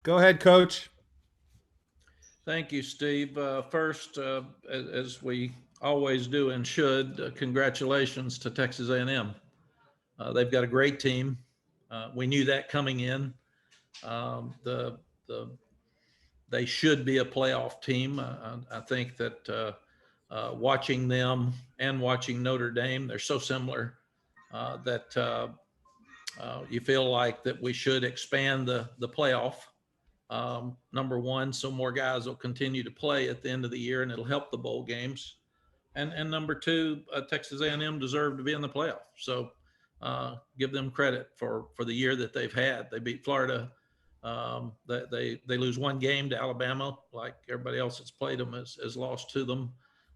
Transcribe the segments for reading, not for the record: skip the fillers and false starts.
Go ahead, Coach. Thank you, Steve. First, as we always do and should, congratulations to Texas A&M. They've got a great team. We knew that coming in. Um, the the They should be a playoff team. I think that watching them and watching Notre Dame, they're so similar that you feel like that we should expand the playoff. Number one, so more guys will continue to play at the end of the year, and it'll help the bowl games. And number two, Texas A&M deserved to be in the playoff. So give them credit for the year that they've had. They beat Florida. They lose one game to Alabama, like everybody else that's played them has lost to them.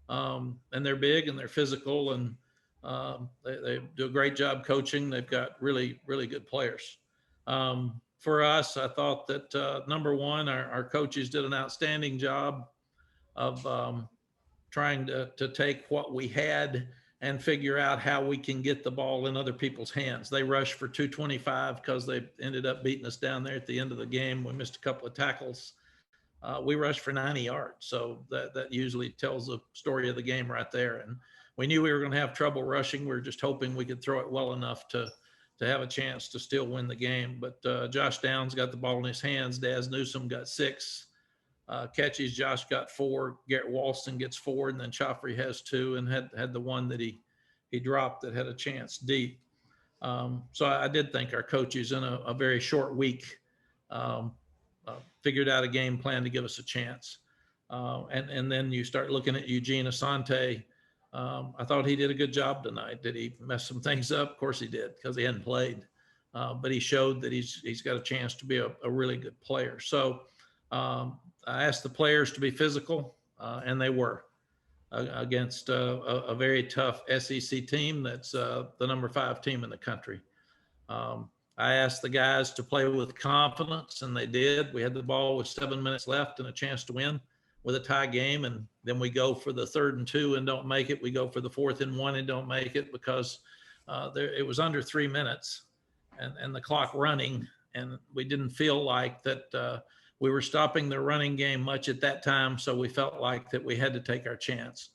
And they're big and they're physical, and they do a great job coaching. They've got really, really good players. For us, I thought that number one, our coaches did an outstanding job of trying to take what we had and figure out how we can get the ball in other people's hands. They rushed for 225 because they ended up beating us down there at the end of the game. We missed a couple of tackles. We rushed for 90 yards. So that usually tells the story of the game right there. And we knew we were going to have trouble rushing. We were just hoping we could throw it well enough to have a chance to still win the game. But Josh Downs got the ball in his hands. Daz Newsome got 6 catches. Josh got 4. Garrett Walston gets 4, and then Chaffrey has 2, and had the one that he dropped that had a chance deep. So I did think our coaches in a very short week figured out a game plan to give us a chance. And then you start looking at Eugene Asante. I thought he did a good job tonight. Did he mess some things up? Of course he did, because he hadn't played. But he showed that he's got a chance to be a really good player. So I asked the players to be physical, and they were against a very tough SEC team that's the number 5 team in the country. I asked the guys to play with confidence, and they did. We had the ball with 7 minutes left and a chance to win with a tie game, and then we go for the 3rd and 2 and don't make it. We go for the 4th and 1 and don't make it because it was under 3 minutes and the clock running, and we didn't feel like that we were stopping the running game much at that time, so we felt like that we had to take our chance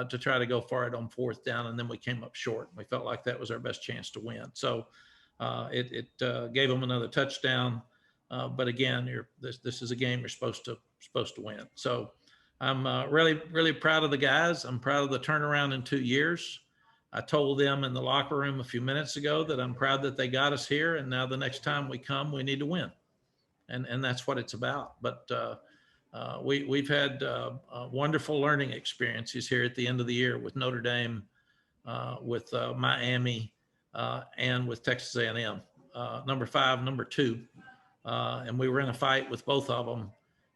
to try to go for it on 4th down, and then we came up short. We felt like that was our best chance to win. So it gave them another touchdown. But again, this is a game you're supposed to win. So I'm really, really proud of the guys. I'm proud of the turnaround in 2 years. I told them in the locker room a few minutes ago that I'm proud that they got us here. And now the next time we come, we need to win. And that's what it's about. But we've had wonderful learning experiences here at the end of the year with Notre Dame, with Miami, and with Texas A&M, number 5, number 2. And we were in a fight with both of them.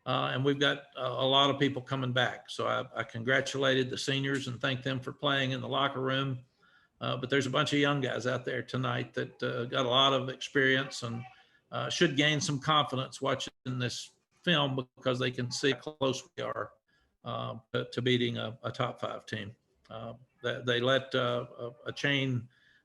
And we've got a lot of people coming back. So I congratulated the seniors and thanked them for playing in the locker room. But there's a bunch of young guys out there tonight that got a lot of experience and should gain some confidence watching this film, because they can see how close we are to beating a top 5 team. They let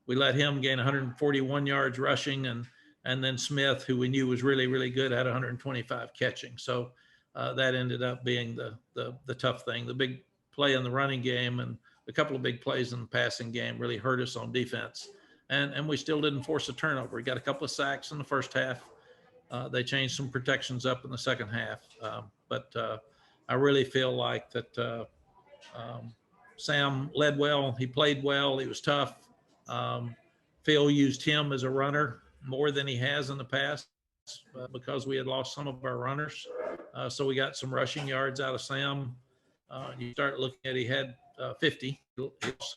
we let him gain 141 yards rushing, and then Smith, who we knew was really, really good, had 125 catching. So that ended up being the tough thing. The big play in the running game and a couple of big plays in the passing game really hurt us on defense. And we still didn't force a turnover. We got a couple of sacks in the first half. They changed some protections up in the second half. But I really feel like that Sam led well. He played well. He was tough. Phil used him as a runner more than he has in the past because we had lost some of our runners. So we got some rushing yards out of Sam. You start looking at, he had 50.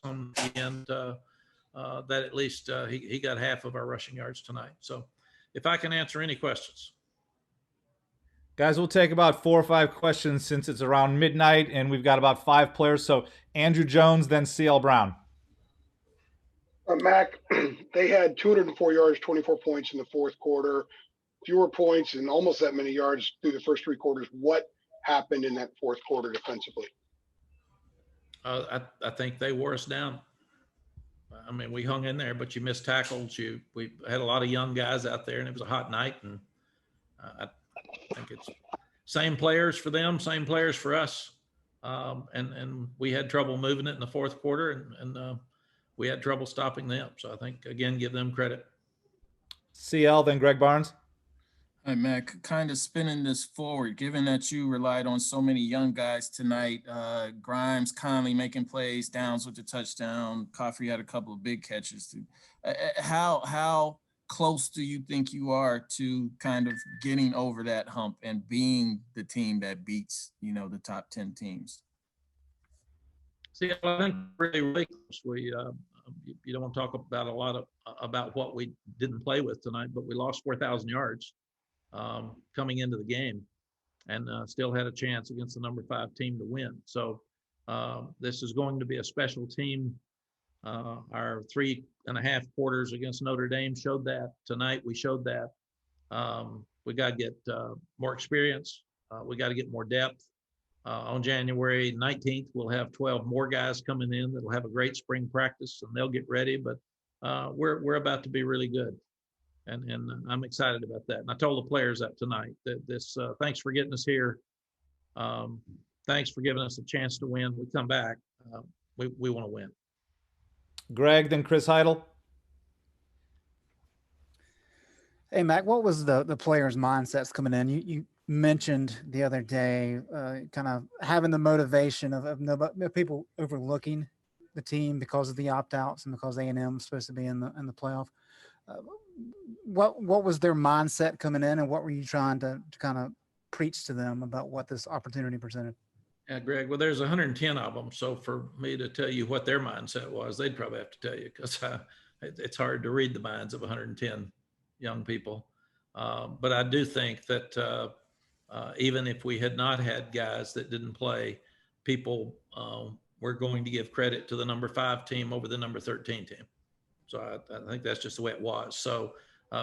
Some at the end, that at least he got half of our rushing yards tonight. So if I can answer any questions. Guys, we'll take about 4 or 5 questions since it's around midnight and we've got about 5 players. So Andrew Jones, then CL Brown. Mack, they had 204 yards, 24 points in the fourth quarter, fewer points and almost that many yards through the first 3 quarters. What happened in that fourth quarter defensively? I think they wore us down. I mean, we hung in there, but you missed tackles. We had a lot of young guys out there, and it was a hot night, and I think same players for them, same players for us. And we had trouble moving it in the fourth quarter, and we had trouble stopping them. So I think, again, give them credit. CL, then Greg Barnes. Hey, Mac, kind of spinning this forward, given that you relied on so many young guys tonight, Grimes, Conley making plays, Downs with the touchdown, Coffey had a couple of big catches. How close do you think you are to kind of getting over that hump and being the team that beats, the top 10 teams? See, I think really close. You don't want to talk about a lot about what we didn't play with tonight, but we lost 4,000 yards coming into the game, and still had a chance against the number 5 team to win. So this is going to be a special team. Our 3.5 quarters against Notre Dame showed that. Tonight we showed that. We got to get more experience. We got to get more depth. On January 19th, we'll have 12 more guys coming in that'll have a great spring practice, and they'll get ready. But we're about to be really good. And I'm excited about that. And I told the players that tonight, that this, thanks for getting us here. Thanks for giving us a chance to win. We come back. We want to win. Greg, then Chris Heidel. Hey, Mac, what was the players' mindsets coming in? You mentioned the other day kind of having the motivation of people overlooking the team because of the opt-outs and because A&M is supposed to be in the playoff. What was their mindset coming in, and what were you trying to kind of preach to them about what this opportunity presented? Yeah, Greg, well, there's 110 of them. So for me to tell you what their mindset was, they'd probably have to tell you, because it's hard to read the minds of 110 young people. But I do think that even if we had not had guys that didn't play, people were going to give credit to the number 5 team over the number 13 team. So I think that's just the way it was. So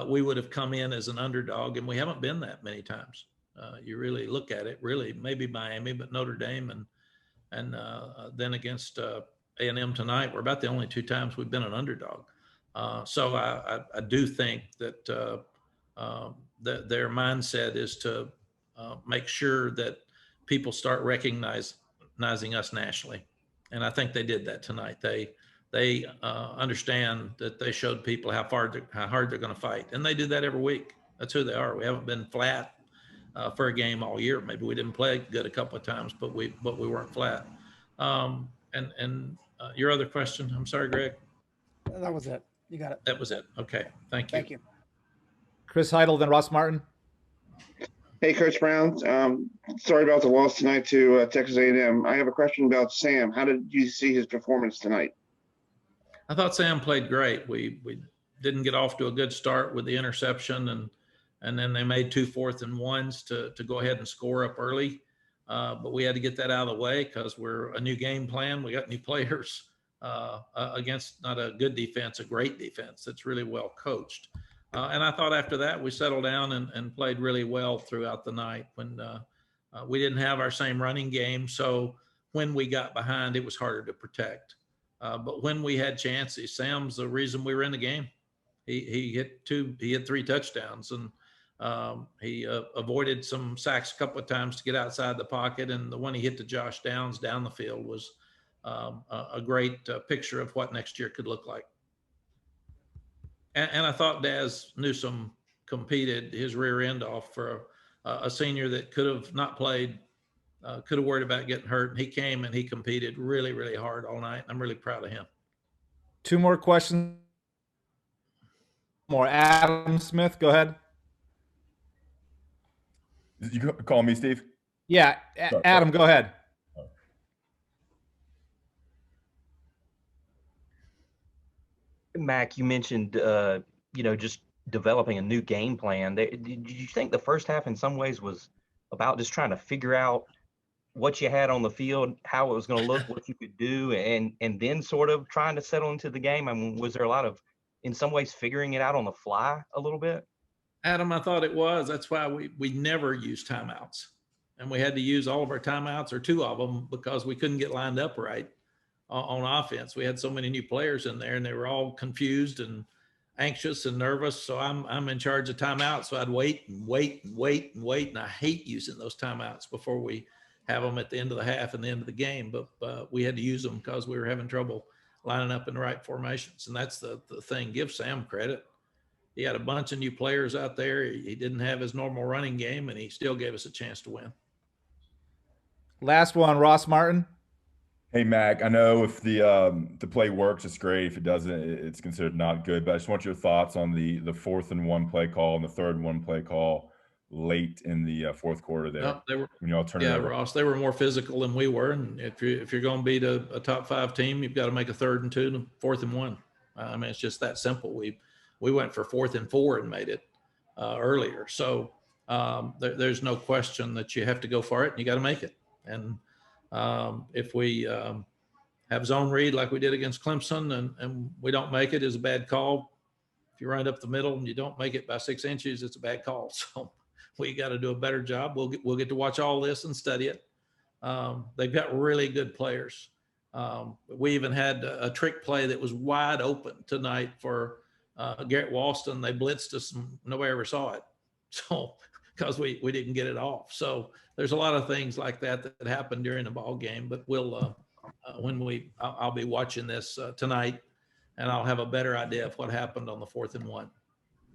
we would have come in as an underdog, and we haven't been that many times. You really look at it, really, maybe Miami, but Notre Dame and then against A&M tonight, we're about the only 2 times we've been an underdog. So I do think that their mindset is to make sure that people start recognizing us nationally. And I think they did that tonight. They understand that they showed people how hard they're going to fight. And they do that every week. That's who they are. We haven't been flat for a game all year. Maybe we didn't play good a couple of times, but we weren't flat. And your other question, I'm sorry, Greg. That was it. You got it. That was it. Okay. Thank you. Thank you. Chris Heidel, then Ross Martin. Hey, Coach Brown. Sorry about the loss tonight to Texas A&M. I have a question about Sam. How did you see his performance tonight? I thought Sam played great. We didn't get off to a good start with the interception, and then they made 2 4th and 1s to go ahead and score up early. But we had to get that out of the way because we're a new game plan. We got new players against not a good defense, a great defense that's really well coached. And I thought after that we settled down and played really well throughout the night when we didn't have our same running game. So when we got behind, it was harder to protect. But when we had chances, Sam's the reason we were in the game. He hit 3 touchdowns, and he avoided some sacks a couple of times to get outside the pocket. And the one he hit to Josh Downs down the field was a great picture of what next year could look like. And I thought Daz Newsome competed his rear end off for a senior that could have not played, could have worried about getting hurt. He came and he competed really, really hard all night. I'm really proud of him. 2 more questions. More. Adam Smith, go ahead. You call me Steve? Yeah, Adam, go ahead. Mac, you mentioned, just developing a new game plan. Did you think the first half in some ways was about just trying to figure out what you had on the field, how it was going to look, what you could do, and then sort of trying to settle into the game? I mean, was there a lot of, in some ways, figuring it out on the fly a little bit? Adam, I thought it was. That's why we never used timeouts. And we had to use all of our timeouts, or 2 of them, because we couldn't get lined up right on offense. We had so many new players in there, and they were all confused. And anxious and nervous. So I'm in charge of timeouts. So I'd wait and wait and wait and wait. And I hate using those timeouts before we have them at the end of the half and the end of the game. But we had to use them because we were having trouble lining up in the right formations. And that's the thing. Give Sam credit. He had a bunch of new players out there. He didn't have his normal running game, and he still gave us a chance to win. Last one, Ross Martin. Hey Mac, I know if the play works, it's great. If it doesn't, it's considered not good. But I just want your thoughts on the 4th and 1 play call and the 3rd and 1 play call late in the fourth quarter there. No, they were, when you all turn it yeah, over. Ross, they were more physical than we were. And if you're going to beat a top 5 team, you've got to make a 3rd and 2 and 4th and 1. I mean, it's just that simple. We went for 4th and 4 and made it earlier. So there's no question that you have to go for it and you got to make it. And if we have zone read like we did against Clemson and we don't make it, is a bad call. If you run it up the middle and you don't make it by 6 inches, it's a bad call. So we got to do a better job. We'll get to watch all this and study it. They've got really good players. We even had a trick play that was wide open tonight for Garrett Walston. They blitzed us and nobody ever saw it. So because we didn't get it off. So there's a lot of things like that happened during the ball game, but we'll I'll be watching this tonight and I'll have a better idea of what happened on the 4th and 1.